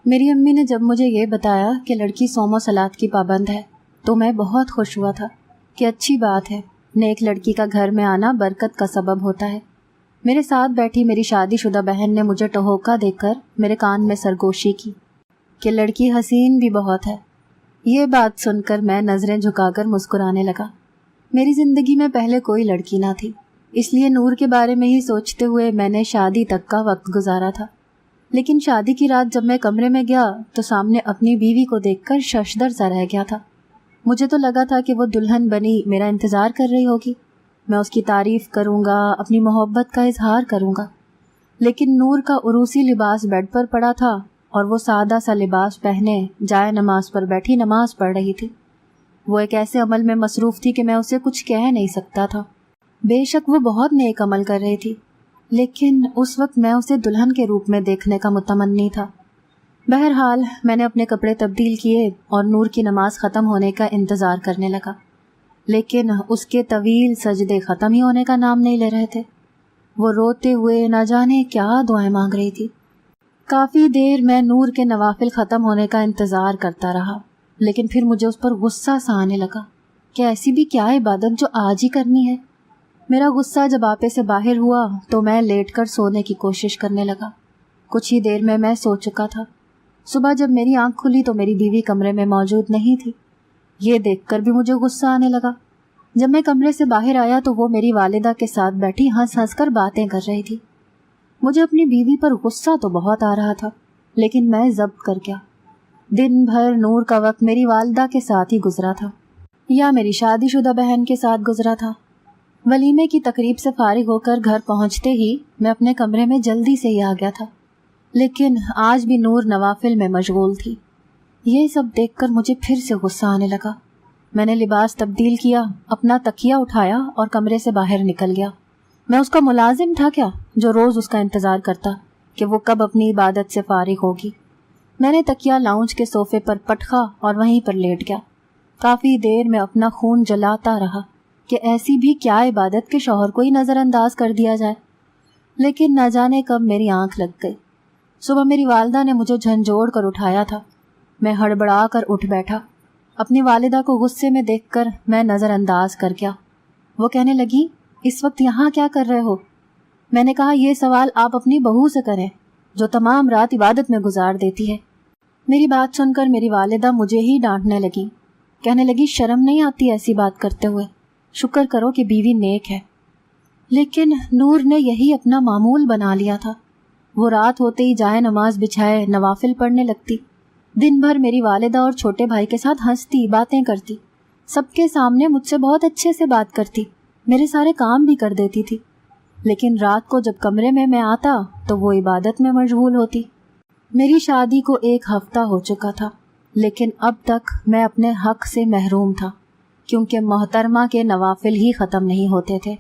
میری امی نے جب مجھے یہ بتایا کہ لڑکی صوم و صلات کی پابند ہے تو میں بہت خوش ہوا تھا کہ اچھی بات ہے، نیک لڑکی کا گھر میں آنا برکت کا سبب ہوتا ہے۔ میرے ساتھ بیٹھی میری شادی شدہ بہن نے مجھے ٹہوکا دے کر میرے کان میں سرگوشی کی کہ لڑکی حسین بھی بہت ہے۔ یہ بات سن کر میں نظریں جھکا کر مسکرانے لگا۔ میری زندگی میں پہلے کوئی لڑکی نہ تھی، اس لیے نور کے بارے میں ہی سوچتے ہوئے میں نے شادی تک کا وقت گزارا تھا۔ لیکن شادی کی رات جب میں کمرے میں گیا تو سامنے اپنی بیوی کو دیکھ کر ششدر سا رہ گیا تھا۔ مجھے تو لگا تھا کہ وہ دلہن بنی میرا انتظار کر رہی ہوگی، میں اس کی تعریف کروں گا، اپنی محبت کا اظہار کروں گا۔ لیکن نور کا عروسی لباس بیڈ پر پڑا تھا اور وہ سادہ سا لباس پہنے جائے نماز پر بیٹھی نماز پڑھ رہی تھی۔ وہ ایک ایسے عمل میں مصروف تھی کہ میں اسے کچھ کہہ نہیں سکتا تھا۔ بے شک وہ بہت نیک عمل کر رہی تھی، لیکن اس وقت میں اسے دلہن کے روپ میں دیکھنے کا متمنی تھا۔ بہرحال میں نے اپنے کپڑے تبدیل کیے اور نور کی نماز ختم ہونے کا انتظار کرنے لگا، لیکن اس کے طویل سجدے ختم ہی ہونے کا نام نہیں لے رہے تھے۔ وہ روتے ہوئے نہ جانے کیا دعائیں مانگ رہی تھی۔ کافی دیر میں نور کے نوافل ختم ہونے کا انتظار کرتا رہا، لیکن پھر مجھے اس پر غصہ سا آنے لگا کہ ایسی بھی کیا عبادت جو آج ہی کرنی ہے۔ میرا غصہ جب آپے سے باہر ہوا تو میں لیٹ کر سونے کی کوشش کرنے لگا۔ کچھ ہی دیر میں سو چکا تھا۔ صبح جب میری آنکھ کھلی تو میری بیوی کمرے میں موجود نہیں تھی۔ یہ دیکھ کر بھی مجھے غصہ آنے لگا۔ جب میں کمرے سے باہر آیا تو وہ میری والدہ کے ساتھ بیٹھی ہنس ہنس کر باتیں کر رہی تھی۔ مجھے اپنی بیوی پر غصہ تو بہت آ رہا تھا، لیکن میں ضبط کر گیا۔ دن بھر نور کا وقت میری والدہ کے ساتھ ہی گزرا تھا یا میری شادی شدہ بہن کے ساتھ گزرا تھا۔ ولیمے کی تقریب سے فارغ ہو کر گھر پہنچتے ہی میں اپنے کمرے میں جلدی سے ہی آ گیا تھا، لیکن آج بھی نور نوافل میں مشغول تھی۔ یہ سب دیکھ کر مجھے پھر سے غصہ آنے لگا۔ میں نے لباس تبدیل کیا، اپنا تکیہ اٹھایا اور کمرے سے باہر نکل گیا۔ میں اس کا ملازم تھا کیا جو روز اس کا انتظار کرتا کہ وہ کب اپنی عبادت سے فارغ ہوگی۔ میں نے تکیہ لاؤنج کے صوفے پر پٹخا اور وہیں پر لیٹ گیا۔ کافی دیر میں اپنا خون جلاتا رہا کہ ایسی بھی کیا عبادت کے شوہر کو ہی نظر انداز کر دیا جائے، لیکن نہ جانے کب میری آنکھ لگ گئی۔ صبح میری والدہ نے مجھے جھنجھوڑ کر اٹھایا تھا۔ میں ہڑبڑا کر اٹھ بیٹھا۔ اپنی والدہ کو غصے میں دیکھ کر میں نظر انداز کر گیا۔ وہ کہنے لگی، اس وقت یہاں کیا کر رہے ہو؟ میں نے کہا، یہ سوال آپ اپنی بہو سے کریں جو تمام رات عبادت میں گزار دیتی ہے۔ میری بات سن کر میری والدہ مجھے ہی ڈانٹنے لگی، کہنے لگی، شرم نہیں آتی ایسی بات کرتے ہوئے؟ شکر کرو کہ بیوی نیک ہے۔ لیکن نور نے یہی اپنا معمول بنا لیا تھا۔ وہ رات ہوتے ہی جائے نماز بچھائے نوافل پڑھنے لگتی، دن بھر میری والدہ اور چھوٹے بھائی کے ساتھ ہنستی، باتیں کرتی، سب کے سامنے مجھ سے بہت اچھے سے بات کرتی، میرے سارے کام بھی کر دیتی تھی۔ لیکن رات کو جب کمرے میں آتا تو وہ عبادت میں مشغول ہوتی۔ میری شادی کو 1 ہفتہ ہو چکا تھا، لیکن اب تک میں اپنے حق سے محروم تھا، کیونکہ محترمہ کے نوافل ہی ختم نہیں ہوتے تھے۔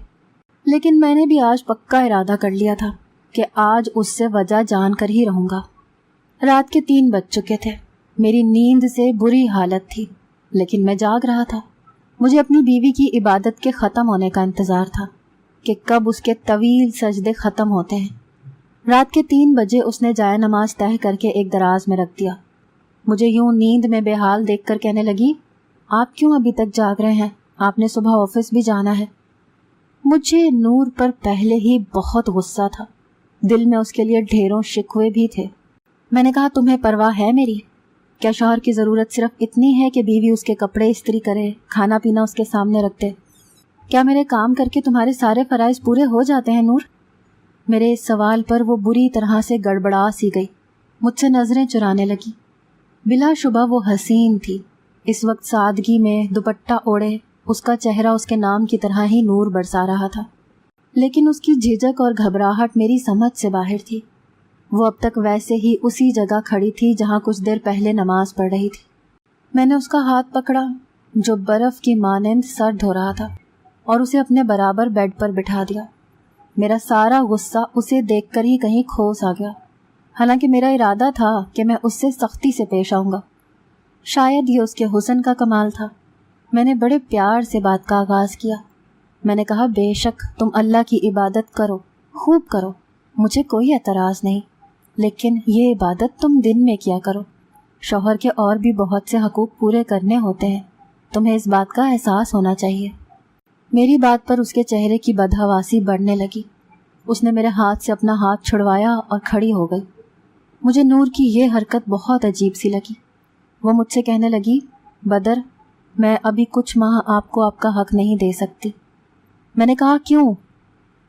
لیکن میں نے بھی آج پکا ارادہ کر لیا تھا کہ آج اس سے وجہ جان کر ہی رہوں گا۔ رات کے 3 بج چکے تھے۔ میری نیند سے بری حالت تھی، لیکن میں جاگ رہا تھا۔ مجھے اپنی بیوی کی عبادت کے ختم ہونے کا انتظار تھا کہ کب اس کے طویل سجدے ختم ہوتے ہیں۔ رات کے 3 بجے اس نے جائے نماز تہہ کر کے ایک دراز میں رکھ دیا۔ مجھے یوں نیند میں بے حال دیکھ کر کہنے لگی، آپ کیوں ابھی تک جاگ رہے ہیں؟ آپ نے صبح آفس بھی جانا ہے۔ مجھے نور پر پہلے ہی بہت غصہ تھا، دل میں اس کے لیے ڈھیروں شکوے بھی تھے۔ میں نے کہا، تمہیں پرواہ ہے میری؟ کیا شوہر کی ضرورت صرف اتنی ہے کہ بیوی اس کے کپڑے استری کرے، کھانا پینا اس کے سامنے رکھ دے؟ کیا میرے کام کر کے تمہارے سارے فرائض پورے ہو جاتے ہیں نور؟ میرے اس سوال پر وہ بری طرح سے گڑبڑا سی گئی، مجھ سے نظریں چرانے لگی۔ بلا شبہ وہ حسین تھی۔ اس وقت سادگی میں دوپٹہ اوڑھے اس کا چہرہ اس کے نام کی طرح ہی نور برسا رہا تھا، لیکن اس کی جھجک اور گھبراہٹ میری سمجھ سے باہر تھی۔ وہ اب تک ویسے ہی اسی جگہ کھڑی تھی جہاں کچھ دیر پہلے نماز پڑھ رہی تھی۔ میں نے اس کا ہاتھ پکڑا جو برف کی مانند سرد ہو رہا تھا اور اسے اپنے برابر بیڈ پر بٹھا دیا۔ میرا سارا غصہ اسے دیکھ کر ہی کہیں کھوس آ گیا، حالانکہ میرا ارادہ تھا کہ میں اس سے سختی سے پیش آؤں گا۔ شاید یہ اس کے حسن کا کمال تھا۔ میں نے بڑے پیار سے بات کا آغاز کیا۔ میں نے کہا، بے شک تم اللہ کی عبادت کرو، خوب کرو، مجھے کوئی اعتراض نہیں، لیکن یہ عبادت تم دن میں کیا کرو، شوہر کے اور بھی بہت سے حقوق پورے کرنے ہوتے ہیں، تمہیں اس بات کا احساس ہونا چاہیے۔ میری بات پر اس کے چہرے کی بدحواسی بڑھنے لگی۔ اس نے میرے ہاتھ سے اپنا ہاتھ چھڑوایا اور کھڑی ہو گئی۔ مجھے نور کی یہ حرکت بہت عجیب سی لگی۔ وہ مجھ سے کہنے لگی، بدر، میں ابھی کچھ ماہ آپ کو آپ کا حق نہیں دے سکتی۔ میں نے کہا کیوں؟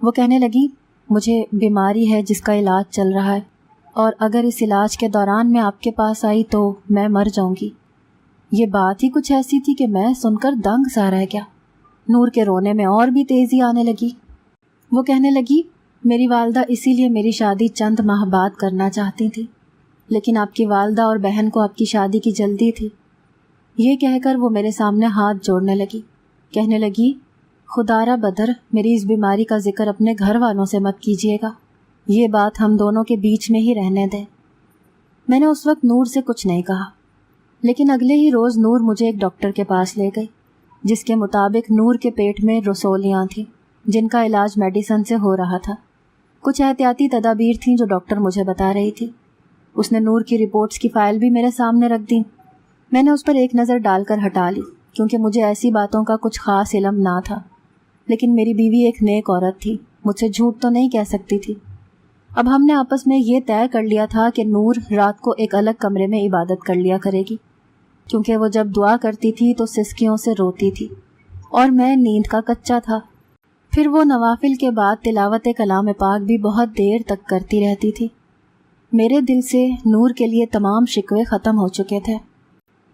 وہ کہنے لگی، مجھے بیماری ہے جس کا علاج چل رہا ہے، اور اگر اس علاج کے دوران میں آپ کے پاس آئی تو میں مر جاؤں گی۔ یہ بات ہی کچھ ایسی تھی کہ میں سن کر دنگ سا رہ گیا۔ نور کے رونے میں اور بھی تیزی آنے لگی۔ وہ کہنے لگی، میری والدہ اسی لیے میری شادی چند ماہ بعد کرنا چاہتی تھی، لیکن آپ کی والدہ اور بہن کو آپ کی شادی کی جلدی تھی۔ یہ کہہ کر وہ میرے سامنے ہاتھ جوڑنے لگی، کہنے لگی، خدارا بدر، میری اس بیماری کا ذکر اپنے گھر والوں سے مت کیجیے گا، یہ بات ہم دونوں کے بیچ میں ہی رہنے دیں۔ میں نے اس وقت نور سے کچھ نہیں کہا، لیکن اگلے ہی روز نور مجھے ایک ڈاکٹر کے پاس لے گئی، جس کے مطابق نور کے پیٹ میں رسولیاں تھیں جن کا علاج میڈیسن سے ہو رہا تھا۔ کچھ احتیاطی تدابیر تھیں جو ڈاکٹر مجھے بتا رہی تھی۔ اس نے نور کی رپورٹس کی فائل بھی میرے سامنے رکھ دی۔ میں نے اس پر ایک نظر ڈال کر ہٹا لی، کیونکہ مجھے ایسی باتوں کا کچھ خاص علم نہ تھا، لیکن میری بیوی ایک نیک عورت تھی، مجھ سے جھوٹ تو نہیں کہہ سکتی تھی۔ اب ہم نے آپس میں یہ طے کر لیا تھا کہ نور رات کو ایک الگ کمرے میں عبادت کر لیا کرے گی، کیونکہ وہ جب دعا کرتی تھی تو سسکیوں سے روتی تھی، اور میں نیند کا کچا تھا۔ پھر وہ نوافل کے بعد تلاوت کلام پاک بھی بہت دیر تک کرتی رہتی تھی۔ میرے دل سے نور کے لیے تمام شکوے ختم ہو چکے تھے،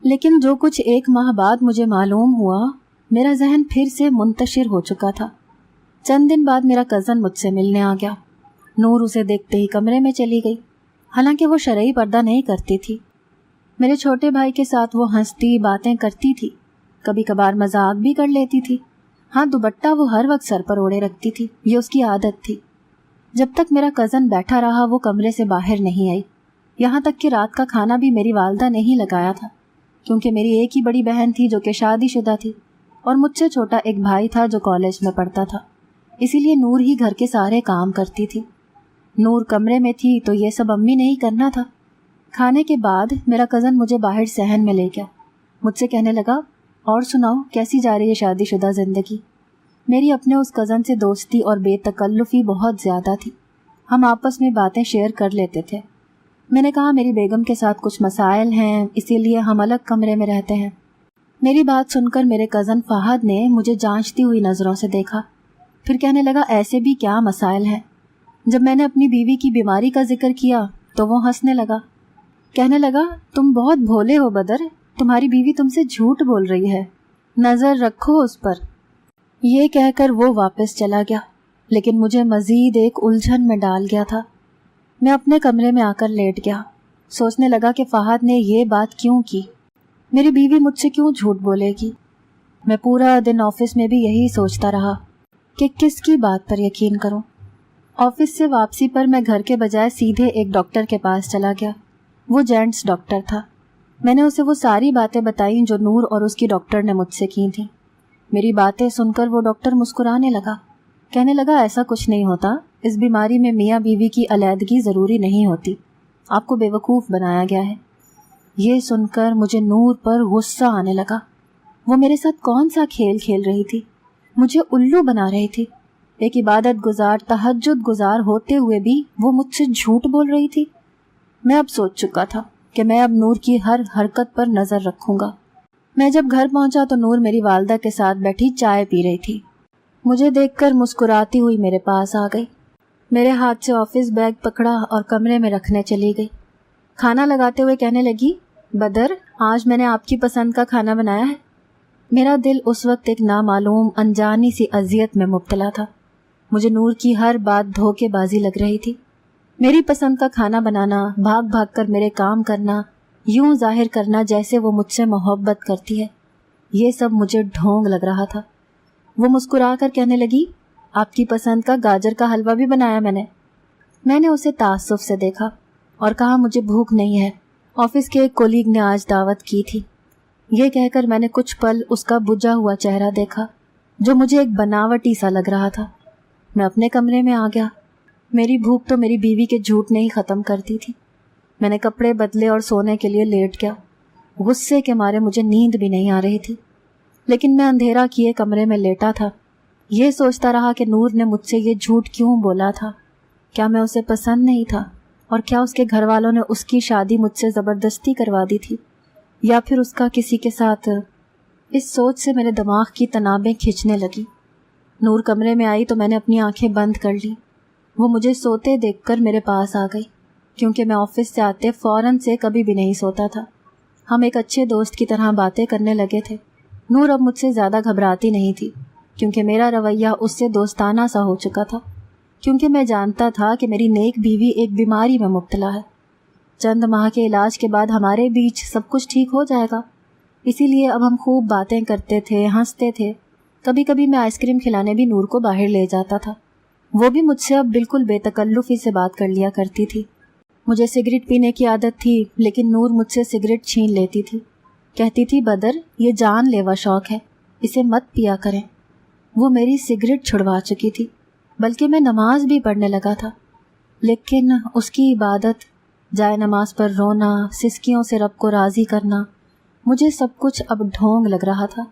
لیکن جو کچھ ایک ماہ بعد مجھے معلوم ہوا، میرا ذہن پھر سے منتشر ہو چکا تھا۔ چند دن بعد میرا کزن مجھ سے ملنے آ گیا۔ نور اسے دیکھتے ہی کمرے میں چلی گئی، حالانکہ وہ شرعی پردہ نہیں کرتی تھی۔ میرے چھوٹے بھائی کے ساتھ وہ ہنستی باتیں کرتی تھی، کبھی کبھار مذاق بھی کر لیتی تھی۔ ہاں، دوپٹہ وہ ہر وقت سر پر اوڑے رکھتی تھی، یہ اس کی عادت تھی۔ جب تک میرا کزن بیٹھا رہا وہ کمرے سے باہر نہیں آئی، یہاں تک کہ رات کا کھانا بھی میری والدہ نے ہی لگایا تھا، کیونکہ میری ایک ہی بڑی بہن تھی جو کہ شادی شدہ تھی، اور مجھ سے چھوٹا ایک بھائی تھا جو کالج میں پڑھتا تھا، اسی لیے نور ہی گھر کے سارے کام کرتی تھی۔ نور کمرے میں تھی تو یہ سب امی نے ہی کرنا تھا۔ کھانے کے بعد میرا کزن مجھے باہر صحن میں لے گیا، مجھ سے کہنے لگا، اور سناؤ، کیسی جا رہی ہے شادی شدہ زندگی؟ میری اپنے اس کزن سے دوستی اور بے تکلفی بہت زیادہ تھی، ہم آپس میں باتیں شیئر کر لیتے تھے۔ میں نے کہا، میری بیگم کے ساتھ کچھ مسائل ہیں، اسی لیے ہم الگ کمرے میں رہتے ہیں۔ میری بات سن کر میرے کزن فہد نے مجھے جانچتی ہوئی نظروں سے دیکھا، پھر کہنے لگا، ایسے بھی کیا مسائل ہیں؟ جب میں نے اپنی بیوی کی بیماری کا ذکر کیا تو وہ ہنسنے لگا، کہنے لگا، تم بہت بھولے ہو بدر، تمہاری بیوی تم سے جھوٹ بول رہی ہے، نظر رکھو اس پر۔ یہ کہہ کر وہ واپس چلا گیا، لیکن مجھے مزید ایک الجھن میں ڈال گیا تھا۔ میں اپنے کمرے میں آ کر لیٹ گیا، سوچنے لگا کہ فہد نے یہ بات کیوں کی، میری بیوی مجھ سے کیوں جھوٹ بولے گی۔ میں پورا دن آفس میں بھی یہی سوچتا رہا کہ کس کی بات پر یقین کروں۔ آفس سے واپسی پر میں گھر کے بجائے سیدھے ایک ڈاکٹر کے پاس چلا گیا۔ وہ جینٹس ڈاکٹر تھا۔ میں نے اسے وہ ساری باتیں بتائیں جو نور اور اس کی ڈاکٹر نے مجھ سے کی تھیں۔ میری باتیں سن کر وہ ڈاکٹر مسکرانے لگا، کہنے لگا، ایسا کچھ نہیں ہوتا، اس بیماری میں میاں بیوی کی علیحدگی ضروری نہیں ہوتی، آپ کو بیوقوف بنایا گیا ہے۔ یہ سن کر مجھے نور پر غصہ آنے لگا۔ وہ میرے ساتھ کون سا کھیل کھیل رہی تھی؟ مجھے الو بنا رہی تھی۔ ایک عبادت گزار، تہجد گزار ہوتے ہوئے بھی وہ مجھ سے جھوٹ بول رہی تھی۔ میں اب سوچ چکا تھا کہ میں اب نور کی ہر حرکت پر نظر رکھوں گا۔ میں جب گھر پہنچا تو نور میری والدہ کے ساتھ بیٹھی چائے پی رہی تھی۔ مجھے دیکھ کر مسکراتی ہوئی میرے پاس آ گئی، میرے ہاتھ سے آفس بیگ پکڑا اور کمرے میں رکھنے چلی گئی۔ کھانا لگاتے ہوئے کہنے لگی، بدر، آج میں نے آپ کی پسند کا کھانا بنایا ہے۔ میرا دل اس وقت ایک نامعلوم انجانی سی اذیت میں مبتلا تھا۔ مجھے نور کی ہر بات دھوکے بازی لگ رہی تھی۔ میری پسند کا کھانا بنانا، بھاگ بھاگ کر میرے کام کرنا، یوں ظاہر کرنا جیسے وہ مجھ سے محبت کرتی ہے، یہ سب مجھے ڈھونگ لگ رہا تھا۔ وہ مسکرا کر کہنے لگی، آپ کی پسند کا گاجر کا حلوہ بھی بنایا میں نے۔ میں نے اسے تعصب سے دیکھا اور کہا، مجھے بھوک نہیں ہے، آفس کے ایک کولیگ نے آج دعوت کی تھی۔ یہ کہہ کر میں نے کچھ پل اس کا بجھا ہوا چہرہ دیکھا جو مجھے ایک بناوٹی سا لگ رہا تھا۔ میں اپنے کمرے میں آ گیا۔ मेरी भूख तो मेरी बीवी के झूठ ने ही ख़त्म कर दी थी। मैंने कपड़े बदले और सोने के लिए लेट गया। गुस्से के मारे मुझे नींद भी नहीं आ रही थी, लेकिन मैं अंधेरा किए कमरे में लेटा था। ये सोचता रहा कि नूर ने मुझसे ये झूठ क्यों बोला था। क्या मैं उसे पसंद नहीं था, और क्या उसके घर वालों ने उसकी शादी मुझसे ज़बरदस्ती करवा दी थी, या फिर उसका किसी के साथ। इस सोच से मेरे दिमाग की तनाबें खिंचने लगी। नूर कमरे में आई तो मैंने अपनी आंखें बंद कर ली। वो मुझे सोते देखकर मेरे पास आ गई, क्योंकि मैं ऑफिस से आते फ़ौरन से कभी भी नहीं सोता था। हम एक अच्छे दोस्त की तरह बातें करने लगे थे। नूर अब मुझसे ज़्यादा घबराती नहीं थी, क्योंकि मेरा रवैया उससे दोस्ताना सा हो चुका था, क्योंकि मैं जानता था कि मेरी नेक बीवी एक बीमारी में मुब्तला है। चंद माह के इलाज के बाद हमारे बीच सब कुछ ठीक हो जाएगा। इसीलिए अब हम खूब बातें करते थे, हंसते थे। कभी कभी मैं आइसक्रीम खिलाने भी नूर को बाहर ले जाता था। वो भी मुझसे अब बिल्कुल बेतकल्लुफ़ी से बात कर लिया करती थी। मुझे सिगरेट पीने की आदत थी, लेकिन नूर मुझसे सिगरेट छीन लेती थी। कहती थी, बदर, ये जानलेवा शौक़ है, इसे मत पिया करें। वो मेरी सिगरेट छुड़वा चुकी थी, बल्कि मैं नमाज भी पढ़ने लगा था। लेकिन उसकी इबादत, जाए नमाज पर रोना, सिसकियों से रब को राज़ी करना, मुझे सब कुछ अब ढोंग लग रहा था।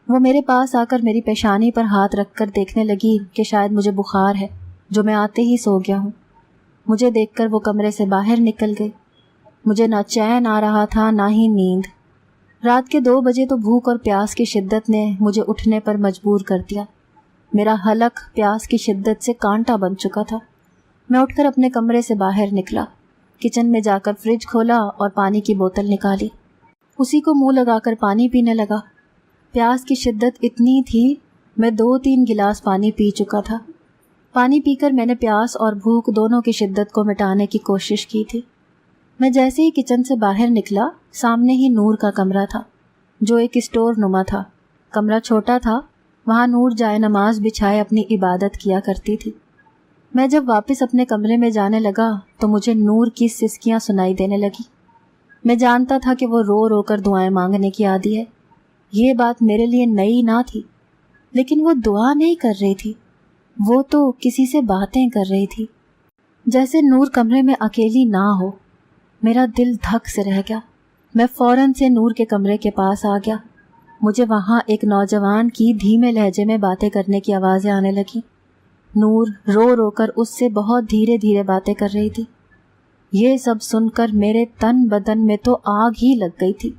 वो मेरे पास आकर मेरी पेशानी पर हाथ रखकर देखने लगी कि शायद मुझे बुखार है, जो मैं आते ही सो गया हूँ। मुझे देखकर वो कमरे से बाहर निकल गई। मुझे ना चैन आ रहा था, ना ही नींद। रात के 2 बजे तो भूख और प्यास की शिद्दत ने मुझे उठने पर मजबूर कर दिया। मेरा हलक प्यास की शिद्दत से कांटा बन चुका था। मैं उठकर अपने कमरे से बाहर निकला, किचन में जाकर फ्रिज खोला और पानी की बोतल निकाली। उसी को मुंह लगाकर पानी पीने लगा। प्यास की शिद्दत इतनी थी, मैं 2-3 गिलास पानी पी चुका था। पानी पीकर मैंने प्यास और भूख दोनों की शिद्दत को मिटाने की कोशिश की थी। मैं जैसे ही किचन से बाहर निकला, सामने ही नूर का कमरा था, जो एक स्टोर नुमा था। कमरा छोटा था, वहाँ नूर जाए नमाज बिछाए अपनी इबादत किया करती थी। मैं जब वापस अपने कमरे में जाने लगा तो मुझे नूर की सिसकियाँ सुनाई देने लगी। मैं जानता था कि वो रो रो कर दुआएं मांगने की आदी है। ये बात मेरे लिए नई ना थी, लेकिन वो दुआ नहीं कर रही थी, वो तो किसी से बातें कर रही थी। जैसे नूर कमरे में अकेली ना हो। मेरा दिल धक से रह गया। मैं फ़ौरन से नूर के कमरे के पास आ गया। मुझे वहाँ एक नौजवान की धीमे लहजे में बातें करने की आवाज़ें आने लगी। नूर रो रो कर उससे बहुत धीरे धीरे बातें कर रही थी। ये सब सुनकर मेरे तन बदन में तो आग ही लग गई थी।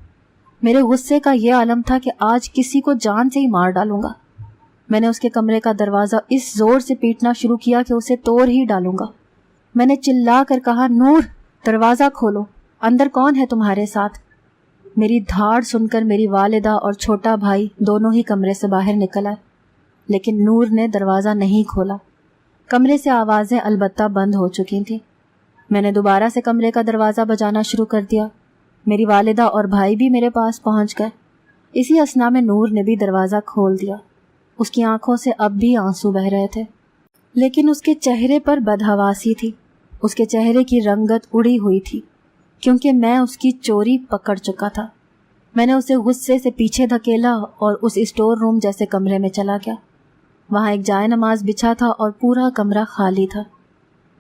मेरे गुस्से का ये आलम था कि आज किसी को जान से ही मार डालूंगा। मैंने उसके कमरे का दरवाज़ा इस ज़ोर से पीटना शुरू किया कि उसे तोड़ ही डालूंगा। मैंने चिल्ला कर कहा, नूर, दरवाज़ा खोलो, अंदर कौन है तुम्हारे साथ? मेरी धाड़ सुनकर मेरी वालिदा और छोटा भाई दोनों ही कमरे से बाहर निकल आए, लेकिन नूर ने दरवाज़ा नहीं खोला। कमरे से आवाज़ें अलबत्ता बंद हो चुकी थीं। मैंने दोबारा से कमरे का दरवाज़ा बजाना शुरू कर दिया। मेरी वालिदा और भाई भी मेरे पास पहुंच गए। इसी असना में नूर ने भी दरवाज़ा खोल दिया। उसकी आंखों से अब भी आंसू बह रहे थे, लेकिन उसके चेहरे पर बदहवासी थी। उसके चेहरे की रंगत उड़ी हुई थी, क्योंकि मैं उसकी चोरी पकड़ चुका था। मैंने उसे गुस्से से पीछे धकेला और उस स्टोर रूम जैसे कमरे में चला गया। वहाँ एक जाए नमाज बिछा था और पूरा कमरा खाली था।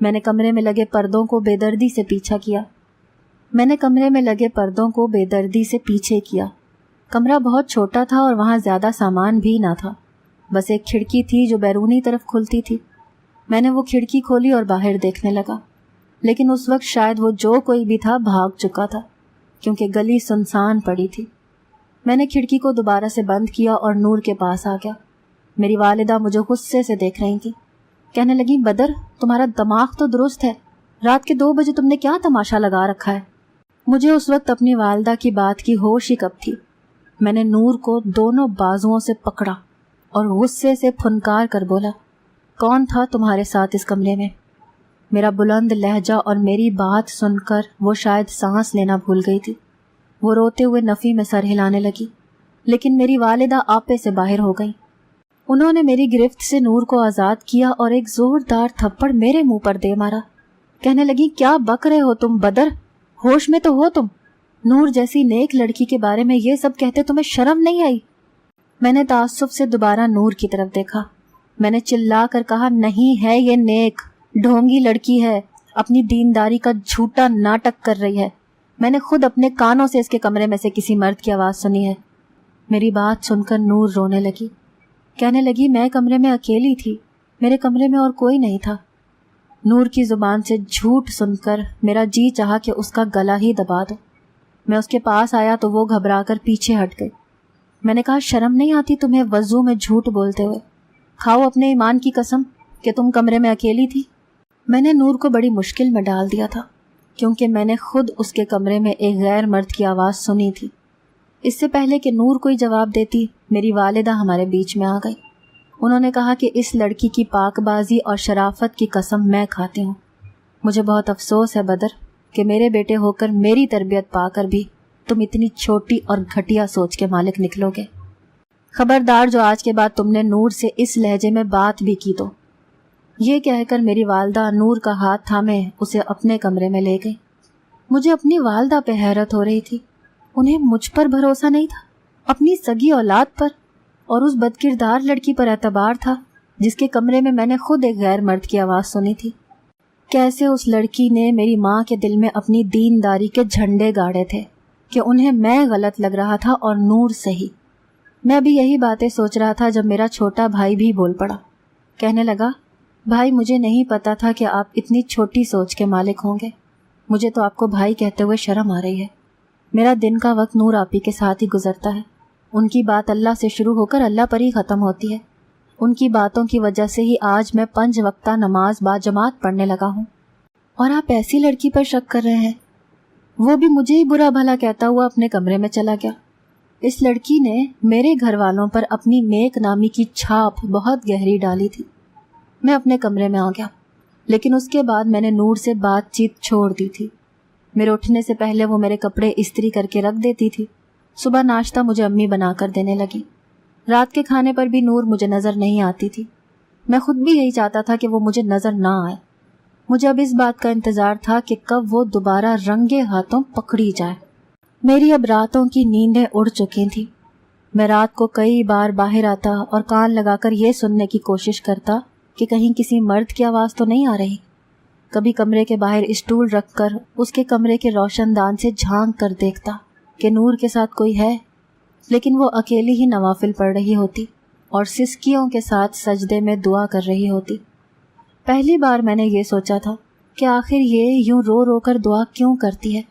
मैंने कमरे में लगे पर्दों को बेदर्दी से पीछे किया। कमरा बहुत छोटा था और वहाँ ज़्यादा सामान भी ना था। बस एक खिड़की थी जो बैरूनी तरफ खुलती थी। मैंने वो खिड़की खोली और बाहर देखने लगा, लेकिन उस वक्त शायद वो जो कोई भी था भाग चुका था, क्योंकि गली सुनसान पड़ी थी। मैंने खिड़की को दोबारा से बंद किया और नूर के पास आ गया। मेरी वालिदा मुझे गुस्से से देख रही थी। कहने लगी, बदर, तुम्हारा दिमाग तो दुरुस्त है, रात के 2 बजे तुमने क्या तमाशा लगा रखा है? मुझे उस वक्त अपनी वालिदा की बात की होश ही कब थी। मैंने नूर को दोनों बाजुओं से पकड़ा और गुस्से से फुनकार कर बोला, कौन था तुम्हारे साथ इस कमरे में? मेरा बुलंद लहजा और मेरी बात सुनकर वो शायद सांस लेना भूल गई थी। वो रोते हुए नफ़ी में सर हिलाने लगी, लेकिन मेरी वालिदा आपे से बाहर हो गई। उन्होंने मेरी गिरफ्त से नूर को आज़ाद किया और एक ज़ोरदार थप्पड़ मेरे मुंह पर दे मारा। कहने लगी, क्या बक रहे हो तुम बदर? होश में तो हो तुम? नूर जैसी नेक लड़की के बारे में ये सब कहते तुम्हें शर्म नहीं आई? मैंने ताज्जुब से दोबारा नूर की तरफ देखा। मैंने चिल्ला कर कहा, नहीं है ये नेक, ढोंगी लड़की है, अपनी दीनदारी का झूठा नाटक कर रही है। मैंने खुद अपने कानों से इसके कमरे में से किसी मर्द की आवाज़ सुनी है। मेरी बात सुनकर नूर रोने लगी। कहने लगी, मैं कमरे में अकेली थी, मेरे कमरे में और कोई नहीं था। नूर की ज़ुबान से झूठ सुनकर मेरा जी चाहा कि उसका गला ही दबा दूं। मैं उसके पास आया तो वो घबराकर पीछे हट गई। मैंने कहा, शर्म नहीं आती तुम्हें वज़ू में झूठ बोलते हुए? खाओ अपने ईमान की कसम कि तुम कमरे में अकेली थी। मैंने नूर को बड़ी मुश्किल में डाल दिया था, क्योंकि मैंने खुद उसके कमरे में एक गैर मर्द की आवाज़ सुनी थी। इससे पहले कि नूर कोई जवाब देती, मेरी वालिदा हमारे बीच में आ गई। उन्होंने कहा कि इस लड़की की पाकबाजी और शराफत की कसम मैं खाती हूँ। मुझे बहुत अफसोस है बदर कि मेरे बेटे होकर मेरी तरबियत पाकर भी तुम इतनी छोटी और घटिया सोच के मालिक निकलोगे। खबरदार जो आज के बाद तुमने नूर से इस लहजे में बात भी की तो। ये कहकर मेरी वालदा नूर का हाथ थामे उसे अपने कमरे में ले गई। मुझे अपनी वालदा पे हैरत हो रही थी। उन्हें मुझ पर भरोसा नहीं था, अपनी सगी औलाद पर और उस बदकिरदार लड़की पर एतबार था जिसके कमरे में मैंने खुद एक गैर मर्द की आवाज़ सुनी थी। कैसे उस लड़की ने मेरी माँ के दिल में अपनी दीनदारी के झंडे गाड़े थे कि उन्हें मैं गलत लग रहा था और नूर सही। मैं भी यही बातें सोच रहा था जब मेरा छोटा भाई भी बोल पड़ा। कहने लगा, भाई मुझे नहीं पता था कि आप इतनी छोटी सोच के मालिक होंगे। मुझे तो आपको भाई कहते हुए शर्म आ रही है। मेरा दिन का वक्त नूर आपी के साथ ही गुजरता है। उनकी बात अल्लाह से शुरू होकर अल्लाह पर ही ख़त्म होती है। उनकी बातों की वजह से ही आज मैं 5 वक्ता नमाज बाजमात पढ़ने लगा हूँ। और आप ऐसी लड़की पर शक कर रहे हैं? वो भी मुझे ही बुरा भला कहता हुआ अपने कमरे में चला गया। इस लड़की ने मेरे घर वालों पर अपनी नेक नामी की छाप बहुत गहरी डाली थी। मैं अपने कमरे में आ गया, लेकिन उसके बाद मैंने नूर से बातचीत छोड़ दी थी। मेरे उठने से पहले वो मेरे कपड़े इस्त्री करके रख देती थी। सुबह नाश्ता मुझे अम्मी बनाकर देने लगी। रात के खाने पर भी नूर मुझे नज़र नहीं आती थी। मैं खुद भी यही चाहता था कि वो मुझे नज़र ना आए। मुझे अब इस बात का इंतज़ार था कि कब वो दोबारा रंगे हाथों पकड़ी जाए। मेरी अब रातों की नींदें उड़ चुकी थीं। मैं रात को कई बार बाहर आता और कान लगाकर ये सुनने की कोशिश करता कि कहीं किसी मर्द की आवाज़ तो नहीं आ रही। कभी कमरे के बाहर स्टूल रखकर उसके कमरे के रोशनदान से झांक कर देखता कि नूर के साथ कोई है, लेकिन वो अकेली ही नवाफिल पढ़ रही होती और सिसकियों के साथ सजदे में दुआ कर रही होती। पहली बार मैंने ये सोचा था कि आखिर ये यूं रो रो कर दुआ क्यों करती है,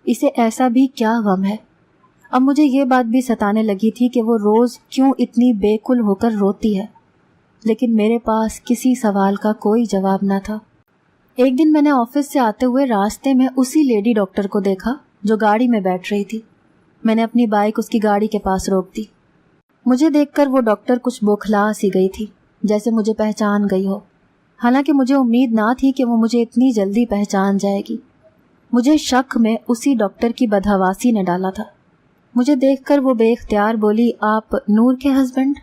इसे ऐसा भी क्या गम है। अब मुझे ये बात भी सताने लगी थी कि वो रोज़ क्यों इतनी बेकुल होकर रोती है, लेकिन मेरे पास किसी सवाल का कोई जवाब न था। एक दिन मैंने ऑफिस से आते हुए रास्ते में उसी लेडी डॉक्टर को देखा जो गाड़ी में बैठ रही थी। मैंने अपनी बाइक उसकी गाड़ी के पास रोक दी। मुझे देखकर वो डॉक्टर कुछ बौखला सी गई थी, जैसे मुझे पहचान गई हो। हालांकि मुझे उम्मीद ना थी कि वो मुझे इतनी जल्दी पहचान जाएगी। मुझे शक में उसी डॉक्टर की बदहवासी ने डाला था। मुझे देखकर वो बेख्तियार बोली, आप नूर के हस्बैंड?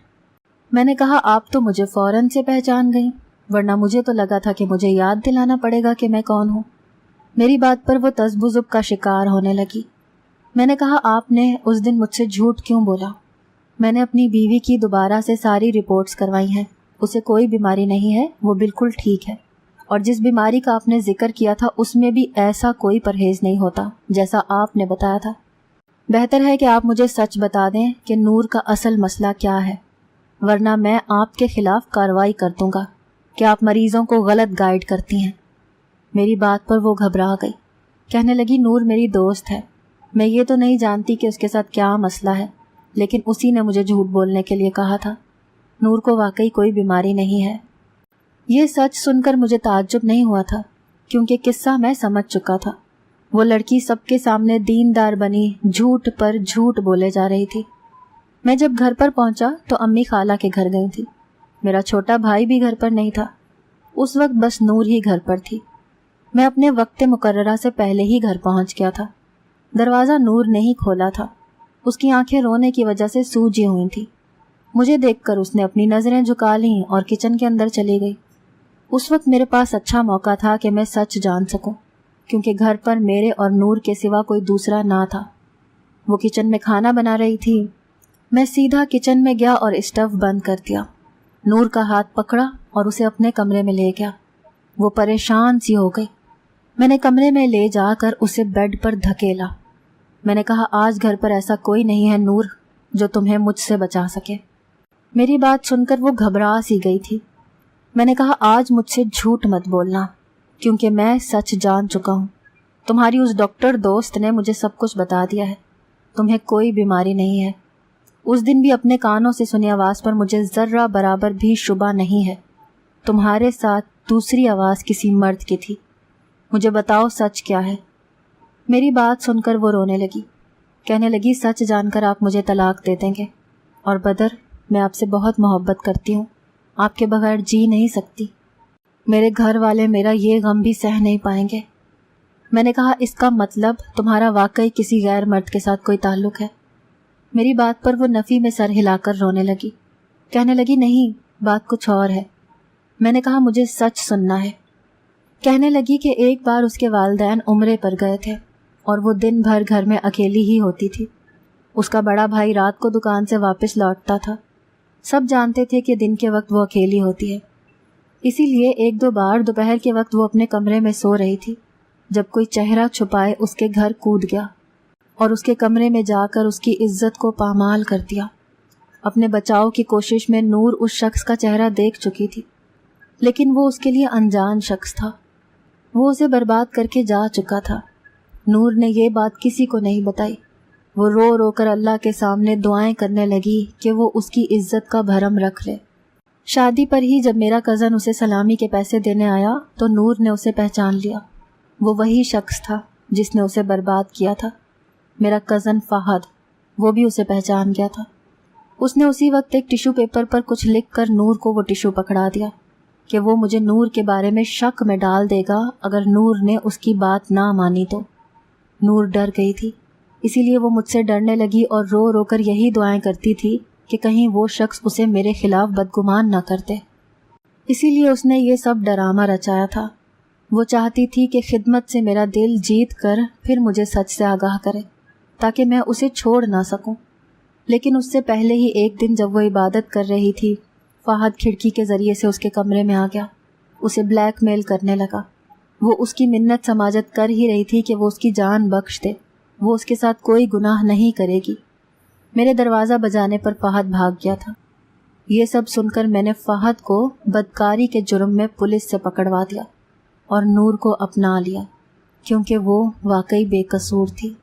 मैंने कहा, आप तो मुझे फ़ौरन से पहचान गई, वरना मुझे तो लगा था कि मुझे याद दिलाना पड़ेगा कि मैं कौन हूँ। मेरी बात पर वो तज़ब्ज़ुब का शिकार होने लगी। मैंने कहा, आपने उस दिन मुझसे झूठ क्यों बोला? मैंने अपनी बीवी की दोबारा से सारी रिपोर्ट्स करवाई हैं। उसे कोई बीमारी नहीं है, वो बिल्कुल ठीक है। और जिस बीमारी का आपने जिक्र किया था उसमें भी ऐसा कोई परहेज़ नहीं होता जैसा आपने बताया था। बेहतर है कि आप मुझे सच बता दें कि नूर का असल मसला क्या है, वरना मैं आपके खिलाफ कार्रवाई कर दूंगा कि आप मरीज़ों को गलत गाइड करती हैं। मेरी बात पर वो घबरा गई। कहने लगी, नूर मेरी दोस्त है। मैं ये तो नहीं जानती कि उसके साथ क्या मसला है, लेकिन उसी ने मुझे झूठ बोलने के लिए कहा था। नूर को वाकई कोई बीमारी नहीं है। ये सच सुनकर मुझे ताज्जुब नहीं हुआ था, क्योंकि किस्सा मैं समझ चुका था। वो लड़की सबके सामने दीनदार बनी झूठ पर झूठ बोले जा रही थी। मैं जब घर पर पहुंचा तो अम्मी खाला के घर गई थी। मेरा छोटा भाई भी घर पर नहीं था। उस वक्त बस नूर ही घर पर थी। मैं अपने वक्त मुकर्ररा से पहले ही घर पहुंच गया था। दरवाज़ा नूर ने ही खोला था। उसकी आंखें रोने की वजह से सूजी हुई थी। मुझे देखकर उसने अपनी नज़रें झुका लीं और किचन के अंदर चली गई। उस वक्त मेरे पास अच्छा मौका था कि मैं सच जान सकूं, क्योंकि घर पर मेरे और नूर के सिवा कोई दूसरा ना था। वो किचन में खाना बना रही थी। मैं सीधा किचन में गया और स्टव बंद कर दिया। नूर का हाथ पकड़ा और उसे अपने कमरे में ले गया। वो परेशान सी हो गई। मैंने कमरे में ले जाकर उसे बेड पर धकेला। मैंने कहा, आज घर पर ऐसा कोई नहीं है नूर जो तुम्हें मुझसे बचा सके। मेरी बात सुनकर वो घबरा सी गई थी। मैंने कहा, आज मुझसे झूठ मत बोलना, क्योंकि मैं सच जान चुका हूँ। तुम्हारी उस डॉक्टर दोस्त ने मुझे सब कुछ बता दिया है। तुम्हें कोई बीमारी नहीं है। उस दिन भी अपने कानों से सुनी आवाज़ पर मुझे ज़र्रा बराबर भी शुबा नहीं है। तुम्हारे साथ दूसरी आवाज़ किसी मर्द की थी। मुझे बताओ सच क्या है। मेरी बात सुनकर वो रोने लगी। कहने लगी, सच जानकर आप मुझे तलाक दे देंगे। और बदर, मैं आपसे बहुत मोहब्बत करती हूँ, आपके बगैर जी नहीं सकती। मेरे घर वाले मेरा ये गम भी सह नहीं पाएंगे। मैंने कहा, इसका मतलब तुम्हारा वाकई किसी गैर मर्द के साथ कोई ताल्लुक है। मेरी बात पर वो नफ़ी में सर हिलाकर रोने लगी। कहने लगी, नहीं, बात कुछ और है। मैंने कहा, मुझे सच सुनना है। कहने लगी कि एक बार उसके वालिदैन उम्रे पर गए थे और वो दिन भर घर में अकेली ही होती थी। उसका बड़ा भाई रात को दुकान से वापस लौटता था। सब जानते थे कि दिन के वक्त वो अकेली होती है, इसीलिए एक दो बार दोपहर के वक्त वो अपने कमरे में सो रही थी जब कोई चेहरा छुपाए उसके घर कूद गया और उसके कमरे में जाकर उसकी इज्जत को पामाल कर दिया। अपने बचाव की कोशिश में नूर उस शख्स का चेहरा देख चुकी थी, लेकिन वो उसके लिए अनजान शख्स था। वो उसे बर्बाद करके जा चुका था। नूर ने ये बात किसी को नहीं बताई। वो रो रो कर अल्लाह के सामने दुआएं करने लगी कि वो उसकी इज्जत का भरम रख ले। शादी पर ही जब मेरा कज़न उसे सलामी के पैसे देने आया तो नूर ने उसे पहचान लिया। वो वही शख्स था जिसने उसे बर्बाद किया था। मेरा कज़न फहद, वो भी उसे पहचान गया था। उसने उसी वक्त एक टिश्यू पेपर पर कुछ लिख कर नूर को वो टिश्यू पकड़ा दिया कि वो मुझे नूर के बारे में शक में डाल देगा अगर नूर ने उसकी बात ना मानी तो। नूर डर गई थी, इसीलिए वो मुझसे डरने लगी और रो रो कर यही दुआएं करती थी कि कहीं वो शख्स उसे मेरे खिलाफ बदगुमान न कर दे। इसीलिए उसने ये सब डरामा रचाया था। वो चाहती थी कि खिदमत से मेरा दिल जीत कर फिर मुझे सच से आगाह करे ताकि मैं उसे छोड़ ना सकूं। लेकिन उससे पहले ही एक दिन जब वो इबादत कर रही थी, फहद खिड़की के ज़रिए से उसके कमरे में आ गया। उसे ब्लैकमेल करने लगा। वो उसकी मिन्नत समाजत कर ही रही थी कि वो उसकी जान बख्श दे, वो उसके साथ कोई गुनाह नहीं करेगी। मेरे दरवाज़ा बजाने पर फहद भाग गया था। ये सब सुनकर मैंने फहद को बदकारी के जुर्म में पुलिस से पकड़वा दिया और नूर को अपना लिया, क्योंकि वो वाकई बेकसूर थी।